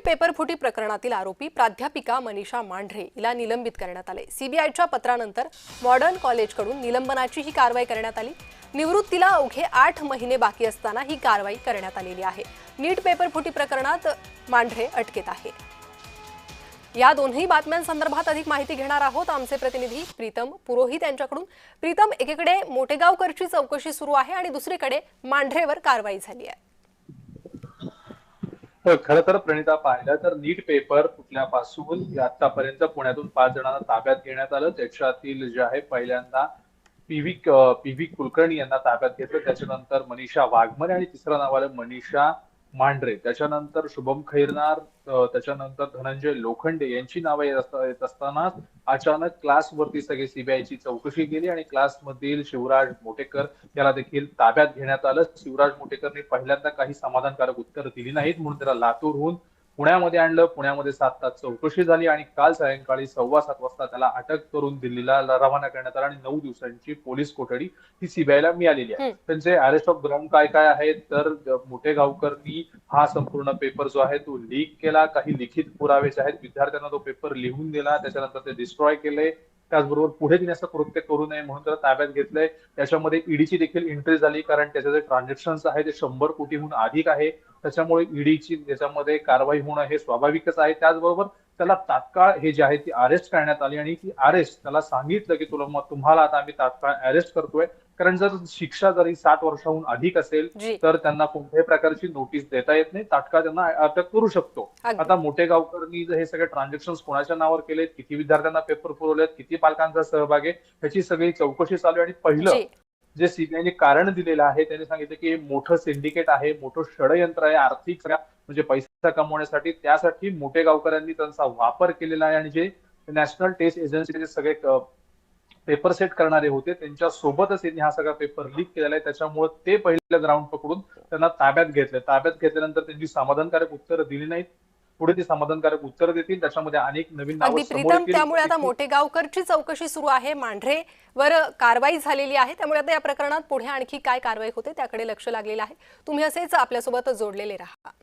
Paper फुटी प्रकरणातील आरोपी प्राध्यापिका मनीषा मांढरे हिला निलंबित करण्यात आले। सीबीआयच्या पत्रानंतर मॉडर्न कॉलेजकडून निलंबनाची ही कारवाई करण्यात आली। निवृत्तीला अवघे 8 महिने बाकी असताना ही कारवाई करण्यात आलेली आहे। नीट पेपर फुटी प्रकरणात मांढरे अटकेत आहे। या दोन्ही बातम्यांसंदर्भात अधिक माहिती घेणार आहोत आमचे प्रतिनिधी प्रीतम पुरोहित यांच्याकडून। प्रीतम, एकीकडे मोटेगावकरची चौकशी सुरू आहे आणि दुसरीकडे मांढरेवर कारवाई झाली आहे। खरं तर प्रणिता, पाहिलं तर नीट पेपर फुटल्यापासून आतापर्यंत पुण्यातून 5 जणांना ताब्यात घेण्यात आलं। त्याच्यातील जे आहे पहिल्यांदा पीव्ही कुलकर्णी यांना ताब्यात घेतलं, त्याच्यानंतर मनीषा वाघमारे आणि तिसरं नाव आलं मनीषा मांढरे, त्याच्यानंतर शुभम खैरनार, त्याच्यानंतर धनंजय लोखंडे यांची नावे येत असताना अचानक क्लासवरती सगळी सीबीआयची चौकशी केली आणि क्लासमधील शिवराज मोटेकर याला देखील ताब्यात घेण्यात आलं। शिवराज मोटेकरने पहिल्यांदा काही समाधानकारक उत्तर दिली नाहीत म्हणून त्याला लातूरहून पुण्यामध्ये आणलं। पुण्यामध्ये 7 तास चौकशी झाली आणि काल सायंकाळी 7:15 वाजता त्याला अटक करून दिल्लीला रवाना करण्यात आलं आणि 9 दिवसांची पोलीस कोठडी ही सीबीआयला मिळालेली आहे। त्यांचे अरेस्ट ऑफ ग्राउंड काय काय आहेत तर मोटेगावकरनी हा संपूर्ण पेपर जो आहे तो लीक केला। काही लिखित पुरावे जे आहेत, विद्यार्थ्यांना तो पेपर लिहून दिला, त्याच्यानंतर ते डिस्ट्रॉय केले। त्याचबरोबर पुढे तिने असं कृत्य करू नये म्हणून त्याला ताब्यात घेतलंय। त्याच्यामध्ये ईडीची देखील एंट्री झाली, कारण त्याचे जे ट्रान्झॅक्शन्स आहे ते 100 कोटीहून अधिक आहे। त्याच्यामुळे ईडीची त्याच्यामध्ये कारवाई होणं हे स्वाभाविकच आहे। त्याचबरोबर त्याला तात्काळ हे जे आहे ती अरेस्ट करण्यात आली आणि ती अरेस्ट त्याला सांगितलं की तुम्हाला आता आम्ही तात्काळ अरेस्ट करतोय, कारण जर शिक्षा जरी 60 वर्षाहून अधिक असेल तर त्यांना कोणत्याही प्रकारची नोटीस देता येत नाही, तात्काळ त्यांना अटक करू शकतो। आता मोटेगावकरनी हे सगळे ट्रान्झॅक्शन कोणाच्या नावावर केलेत, किती विद्यार्थ्यांना पेपर पुरवलेत, किती पालकांचा सहभाग आहे, ह्याची सगळी चौकशी चालू आहे। आणि पहिलं जे सीबीआयने कारण दिलेलं आहे त्यांनी सांगितलं की मोठं सिंडिकेट आहे, मोठं षडयंत्र आहे आर्थिक म्हणजे पैसा कमवण्यासाठी, त्यासाठी मोटेगावकरांनी त्यांचा वापर केलेला आहे आणि जे नॅशनल टेस्ट एजन्सीचे सगळे पेपर सेट करणारे होते त्यांच्या सोबतच त्यांनी हा सगळा पेपर लीक केलेला आहे। त्याच्यामुळे ते पहिलं ग्राउंड पकडून त्यांना ताब्यात घेतलं। ताब्यात घेतल्यानंतर त्यांची समाधानकारक उत्तरं दिली नाहीत, पुढे ती समाधानकारक उत्तर देतील, त्याच्यामध्ये अनेक नवीन नावं समोर येतील। त्यामुळे आता मोटेगावकरची चौकशी सुरू आहे, मांढरेवर कारवाई झालेली आहे, त्यामुळे आता या प्रकरणात पुढे आणखी काय कारवाई होते त्याकडे लक्ष लागलेलं आहे। तुम्ही असेच आपल्यासोबत जोडलेले राहा।